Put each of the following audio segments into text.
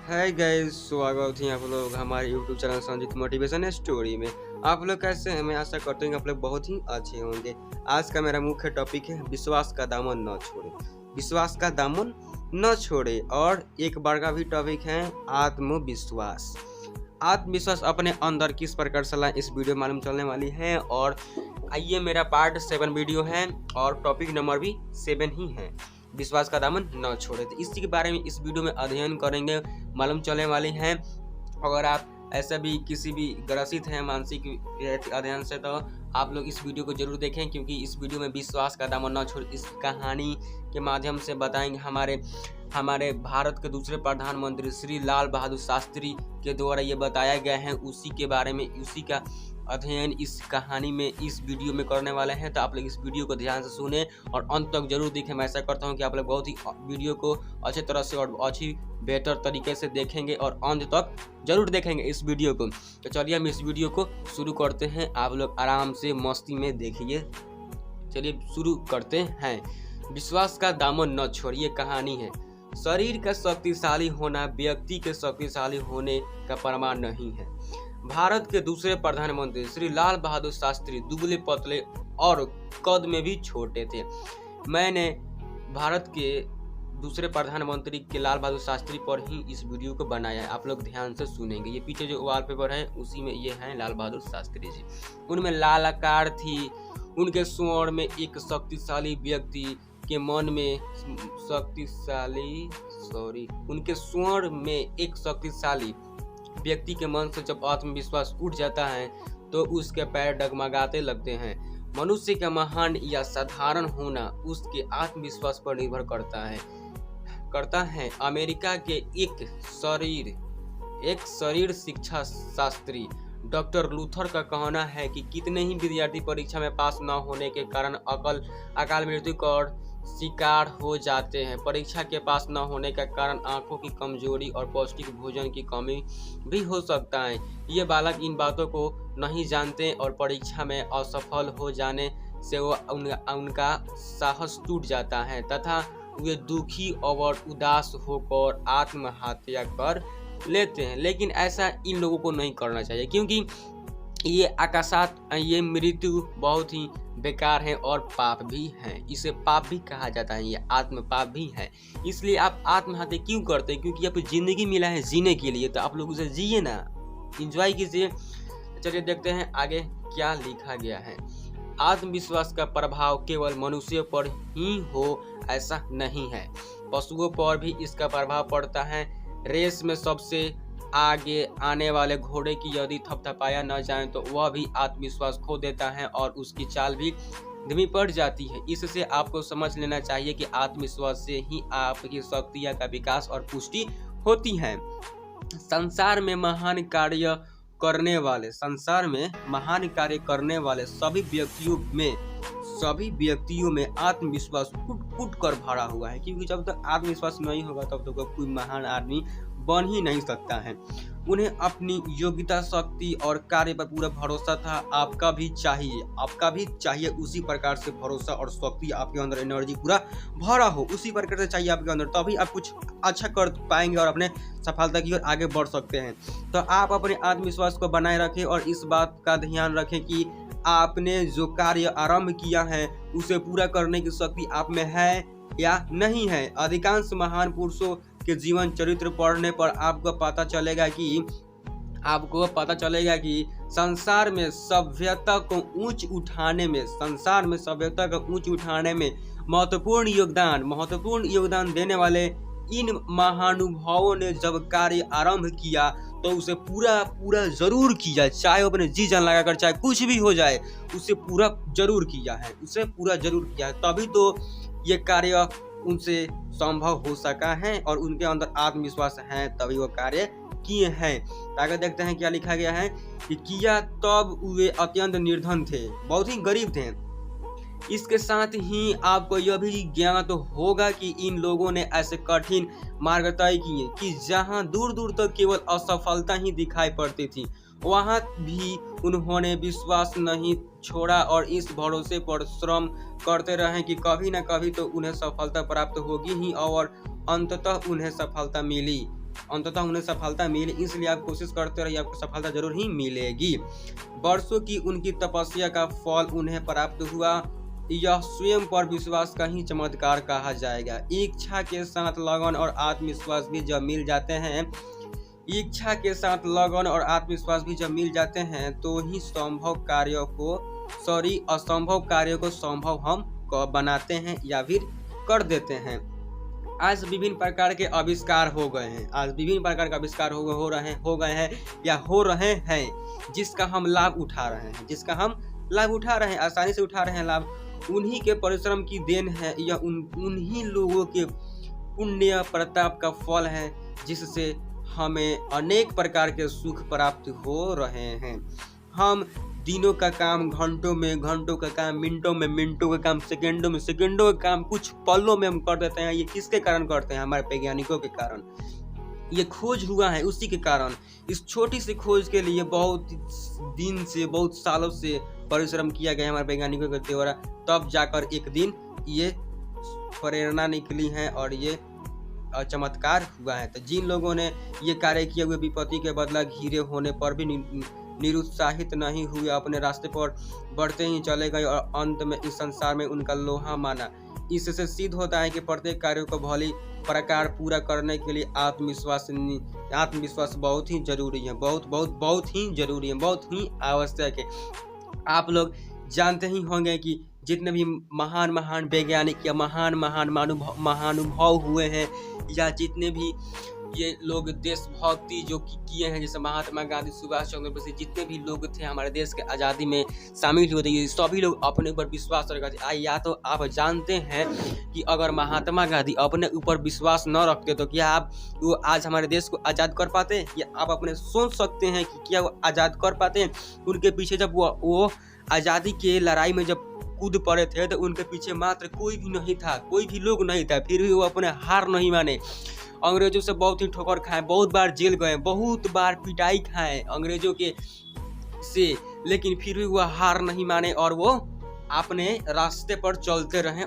Hi guys, स्वागत है आप लोग हमारे YouTube channel Sanjeet motivation story में। आप लोग कैसे हैं? मैं आशा करता हूँ कि आप लोग बहुत ही अच्छे होंगे। आज का मेरा मुख्य टॉपिक है विश्वास का दामन न छोड़े। विश्वास का दामन न छोड़े। और एक बार का भी टॉपिक है आत्मविश्वास। आत्मविश्वास अपने अंदर किस प्रकार से लाएं, इस वीडियो में मालूम चलने वाली है। और आइए, मेरा पार्ट 7 वीडियो है और टॉपिक नंबर भी 7 ही है, विश्वास का दामन न छोड़े। तो इसी के बारे में इस वीडियो में अध्ययन करेंगे, मालूम चलने वाली हैं। अगर आप ऐसा भी किसी भी ग्रसित हैं मानसिक अध्ययन से, तो आप लोग इस वीडियो को जरूर देखें, क्योंकि इस वीडियो में विश्वास का दामन न छोड़े इस कहानी के माध्यम से बताएंगे हमारे भारत के दूसरे प्रधानमंत्री श्री लाल बहादुर शास्त्री के द्वारा ये बताया गया है। उसी के बारे में, उसी का अध्ययन इस कहानी में, इस वीडियो में करने वाले हैं। तो आप लोग इस वीडियो को ध्यान से सुने और अंत तक जरूर देखें। मैं ऐसा करता हूं कि आप लोग बहुत ही वीडियो को अच्छे तरह से और अच्छी बेहतर तरीके से देखेंगे और अंत तक जरूर देखेंगे इस वीडियो को। तो चलिए हम इस वीडियो को शुरू करते हैं। आप लोग आराम से मस्ती में देखिए। चलिए शुरू करते हैं। विश्वास का दामन न छोड़िए कहानी है। शरीर का शक्तिशाली होना व्यक्ति के शक्तिशाली होने का प्रमाण नहीं है। भारत के दूसरे प्रधानमंत्री श्री लाल बहादुर शास्त्री दुबले पतले और कद में भी छोटे थे। मैंने भारत के दूसरे प्रधानमंत्री के लाल बहादुर शास्त्री पर ही इस वीडियो को बनाया है। आप लोग ध्यान से सुनेंगे। ये पीछे जो वॉलपेपर है उसी में ये हैं लाल बहादुर शास्त्री जी। उनमें लाल आकार थी। उनके स्वर में एक शक्तिशाली व्यक्ति के मन में उनके स्वर में एक शक्तिशाली व्यक्ति के मन से जब आत्मविश्वास उठ जाता है तो उसके पैर डगमगाते लगते हैं। मनुष्य का महान या साधारण होना उसके आत्मविश्वास पर निर्भर करता है। अमेरिका के एक शरीर शिक्षा शास्त्री डॉक्टर लूथर का कहना है कि कितने ही विद्यार्थी परीक्षा में पास न होने के कारण अकाल मृत्यु का शिकार हो जाते हैं। परीक्षा के पास न होने का कारण आंखों की कमजोरी और पौष्टिक भोजन की कमी भी हो सकता है। ये बालक इन बातों को नहीं जानते और परीक्षा में असफल हो जाने से उनका साहस टूट जाता है तथा वे दुखी और उदास होकर आत्महत्या कर लेते हैं। लेकिन ऐसा इन लोगों को नहीं करना चाहिए, क्योंकि ये मृत्यु बहुत ही बेकार है और पाप भी है। इसे पाप भी कहा जाता है, ये आत्म पाप भी है। इसलिए आप आत्महत्या क्यों करते हैं? क्योंकि आपको जिंदगी मिला है जीने के लिए, तो आप लोग उसे जिए ना, एंजॉय कीजिए। चलिए देखते हैं आगे क्या लिखा गया है। आत्मविश्वास का प्रभाव केवल मनुष्यों पर ही हो ऐसा नहीं है, पशुओं पर भी इसका प्रभाव पड़ता है। रेस में सबसे आगे आने वाले घोड़े की यदि थपथपाया न जाए तो वह भी आत्मविश्वास खो देता है और उसकी चाल भी धीमी पड़ जाती है। इससे आपको समझ लेना चाहिए कि आत्मविश्वास से ही आपकी शक्तियां का विकास और पुष्टि होती है। संसार में महान कार्य करने वाले सभी व्यक्तियों में आत्मविश्वास कुट कर भरा हुआ है, क्योंकि जब तक आत्मविश्वास नहीं होगा तब तक कोई महान आदमी बन ही नहीं सकता है। उन्हें अपनी योग्यता, शक्ति और कार्य पर पूरा भरोसा था। आपका भी चाहिए उसी प्रकार से भरोसा और शक्ति। आपके अंदर एनर्जी पूरा भरा हो, उसी प्रकार से चाहिए आपके अंदर, तभी आप कुछ अच्छा कर पाएंगे और अपने सफलता की ओर आगे बढ़ सकते हैं। तो आप अपने आत्मविश्वास को बनाए रखें और इस बात का ध्यान रखें कि आपने जो कार्य आरंभ किया है उसे पूरा करने की शक्ति आप में है या नहीं है। अधिकांश महान पुरुषों के जीवन चरित्र पढ़ने पर आपको पता चलेगा कि संसार में सभ्यता को ऊंच उठाने में महत्वपूर्ण योगदान देने वाले इन महानुभावों ने जब कार्य आरंभ किया तो उसे पूरा जरूर किया। चाहे अपने जी जान लगाकर, चाहे कुछ भी हो जाए, उसे पूरा जरूर किया है। तभी तो ये कार्य उनसे संभव हो सका है और उनके अंदर आत्मविश्वास है, तभी वो कार्य किए हैं। आगे देखते हैं क्या लिखा गया है कि किया तब वे अत्यंत निर्धन थे, बहुत ही गरीब थे। इसके साथ ही आपको यह भी ज्ञात होगा कि इन लोगों ने ऐसे कठिन मार्ग तय किए कि जहां दूर दूर तक केवल असफलता ही दिखाई पड़ती थी, वहां भी उन्होंने विश्वास नहीं छोड़ा और इस भरोसे पर श्रम करते रहे कि कभी न कभी तो उन्हें सफलता प्राप्त होगी ही, और अंततः उन्हें सफलता मिली। अंततः उन्हें सफलता मिले, इसलिए आप कोशिश करते रहिए, आपको सफलता जरूर ही मिलेगी। वर्षों की उनकी तपस्या का फल उन्हें प्राप्त हुआ, यह स्वयं पर विश्वास का ही चमत्कार कहा जाएगा। इच्छा के साथ लगन और आत्मविश्वास भी जब मिल जाते हैं, इच्छा के साथ लगन और आत्मविश्वास भी जब मिल जाते हैं तो ही असंभव कार्यों को संभव हम बनाते हैं या फिर कर देते हैं। आज विभिन्न प्रकार के आविष्कार हो गए हैं, हो गए हैं या हो रहे हैं, जिसका हम लाभ उठा रहे हैं, आसानी से उठा रहे हैं लाभ। उन्हीं के परिश्रम की देन है, यह उन्हीं लोगों के पुण्य प्रताप का फल है, जिससे हमें अनेक प्रकार के सुख प्राप्त हो रहे हैं। हम दिनों का काम घंटों में, घंटों का काम मिनटों में, मिनटों का काम सेकंडों में, सेकंडों का काम कुछ पलों में हम कर देते हैं। ये किसके कारण करते हैं? हमारे वैज्ञानिकों के कारण। ये खोज हुआ है उसी के कारण। इस छोटी सी खोज के लिए बहुत दिन से, बहुत सालों से परिश्रम किया गया हमारे वैज्ञानिकों के द्वारा, तब जाकर एक दिन ये प्रेरणा निकली है और ये चमत्कार हुआ है। तो जिन लोगों ने ये कार्य किए हुए विपत्ति के बदला घिरे होने पर भी निरुत्साहित नहीं हुए, अपने रास्ते पर बढ़ते ही चले गए और अंत में इस संसार में उनका लोहा माना। इससे सिद्ध होता है कि प्रत्येक कार्य को भली प्रकार पूरा करने के लिए आत्मविश्वास बहुत ही जरूरी है, बहुत ही जरूरी है, बहुत ही आवश्यक है। आप लोग जानते ही होंगे कि जितने भी महान वैज्ञानिक या महान महानुभाव हुए हैं, या जितने भी ये लोग देशभक्ति जो किए हैं, जैसे महात्मा गांधी, सुभाष चंद्र बोस, जितने भी लोग थे हमारे देश के आज़ादी में शामिल हुए थे, ये सभी लोग अपने ऊपर विश्वास रखते। या तो आप जानते हैं कि अगर महात्मा गांधी अपने ऊपर विश्वास न रखते तो क्या वो आज हमारे देश को आज़ाद कर पाते? या आप अपने सोच सकते हैं कि क्या वो आज़ाद कर पाते हैं? उनके पीछे जब वो आज़ादी के लड़ाई में जब कूद पड़े थे तो उनके पीछे मात्र कोई भी नहीं था, कोई भी लोग नहीं था, फिर भी वो अपने हार नहीं माने। अंग्रेजों से बहुत ही ठोकर खाए, बहुत बार जेल गए, बहुत बार पिटाई खाए अंग्रेजों के से, लेकिन फिर भी वो हार नहीं माने और वो अपने रास्ते पर चलते रहे।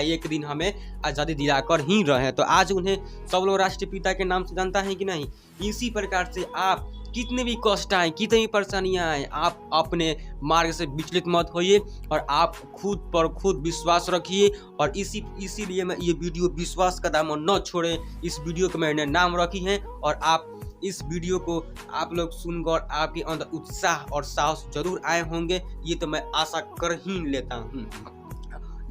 एक दिन हमें आज़ादी दिलाकर ही रहे। तो आज उन्हें सब लोग राष्ट्रपिता के नाम से जानता है कि नहीं? इसी प्रकार से आप कितने भी कष्ट आए, कितनी भी परेशानियां आए, आप अपने मार्ग से विचलित मत होइए और आप खुद पर खुद विश्वास रखिए। और इसीलिए मैं ये वीडियो विश्वास का दामन न छोड़े, इस वीडियो को मैंने नाम रखी है। और आप इस वीडियो को आप लोग सुनकर आपके अंदर उत्साह और साहस जरूर आए होंगे, ये तो मैं आशा कर ही लेता हूँ।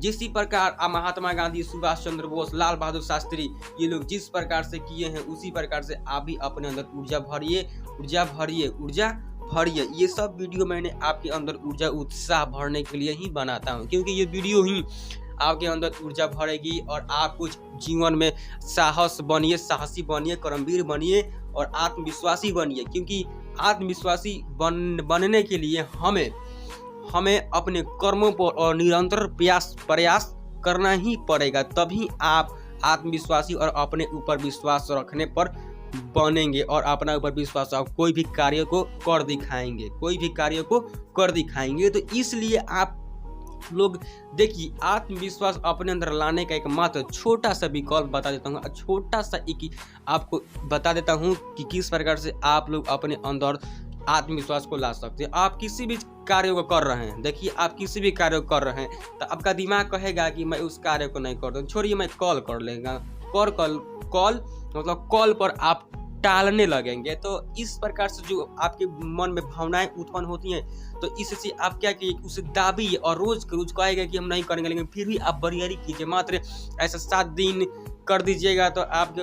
जिसी प्रकार महात्मा गांधी, सुभाष चंद्र बोस, लाल बहादुर शास्त्री, ये लोग जिस प्रकार से किए हैं, उसी प्रकार से आप भी अपने अंदर ऊर्जा भरिए। ये सब वीडियो मैंने आपके अंदर ऊर्जा उत्साह भरने के लिए ही बनाता हूँ, क्योंकि ये वीडियो ही आपके अंदर ऊर्जा भरेगी और आप कुछ जीवन में साहसी बनिए, कर्मवीर बनिए और आत्मविश्वासी बनिए। क्योंकि आत्मविश्वासी बनने के लिए हमें अपने कर्मों पर और निरंतर प्रयास करना ही पड़ेगा, तभी आप आत्मविश्वासी और अपने ऊपर विश्वास रखने पर बनेंगे और अपना ऊपर विश्वास आप कोई भी कार्य को कर दिखाएंगे। तो इसलिए आप लोग देखिए, आत्मविश्वास अपने अंदर लाने का एक मात्र छोटा सा विकल्प बता देता हूँ, छोटा सा एक आपको बता देता हूँ कि किस प्रकार से आप लोग अपने अंदर आत्मविश्वास को ला सकते हैं। आप किसी भी कार्य को कर रहे हैं, देखिए आप किसी भी कार्य को कर रहे हैं तो आपका दिमाग कहेगा कि मैं उस कार्य को नहीं करता, छोड़िए मैं कॉल कर लेगा, कॉल पर आप टालने लगेंगे। तो इस प्रकार से जो आपके मन में भावनाएं उत्पन्न होती हैं, तो इससे आप क्या कीजिए, उसे दाबिए और रोज कहेगा कि हम नहीं करेंगे, लेकिन फिर भी आप बरियारी कीजिए। मात्र ऐसा 7 दिन कर दीजिएगा तो आपके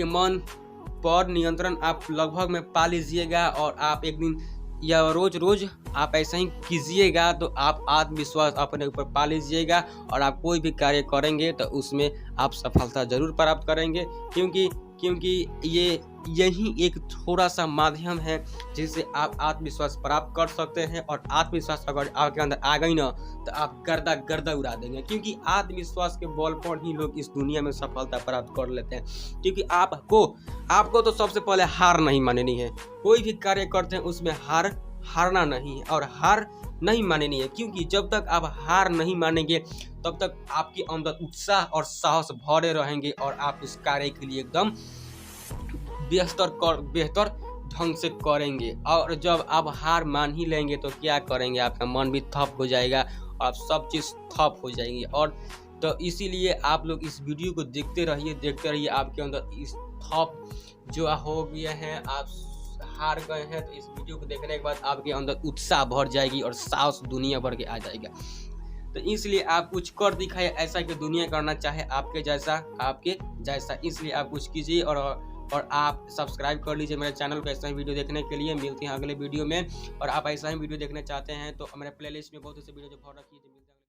मन पर नियंत्रण आप लगभग में पा लीजिएगा। और आप एक दिन या रोज आप ऐसा ही कीजिएगा तो आप आत्मविश्वास अपने ऊपर पा लीजिएगा और आप कोई भी कार्य करेंगे तो उसमें आप सफलता जरूर प्राप्त करेंगे। क्योंकि यही एक थोड़ा सा माध्यम है जिससे आप आत्मविश्वास प्राप्त कर सकते हैं। और आत्मविश्वास अगर आपके अंदर आ गई ना तो आप गर्दा उड़ा देंगे, क्योंकि आत्मविश्वास के बल पर ही लोग इस दुनिया में सफलता प्राप्त कर लेते हैं। क्योंकि आपको तो सबसे पहले हार नहीं माननी है। कोई भी कार्य करते हैं उसमें हारना नहीं है और हार नहीं माननी है, क्योंकि जब तक आप हार नहीं मानेंगे तब तक आपके अंदर उत्साह और साहस भरे रहेंगे और आप उस कार्य के लिए एकदम बेहतर ढंग से करेंगे। और जब आप हार मान ही लेंगे तो क्या करेंगे, आपका मन भी ठप हो जाएगा और आप सब चीज़ ठप हो जाएंगी। और तो इसीलिए आप लोग इस वीडियो को देखते रहिए, आपके अंदर इस ठप जो हो गया है, आप हार गए हैं, तो इस वीडियो को देखने के बाद आपके अंदर उत्साह भर जाएगी और साहस दुनिया भर के आ जाएगा। तो इसलिए आप कुछ कर दिखाइए ऐसा कि दुनिया करना चाहे आपके जैसा। इसलिए आप कुछ कीजिए और आप सब्सक्राइब कर लीजिए मेरे चैनल को ऐसा ही वीडियो देखने के लिए। मिलते हैं अगले वीडियो में। और आप ऐसा ही वीडियो देखना चाहते हैं तो हमारे प्लेलिस्ट में बहुत से वीडियो जो फॉलो रखिए।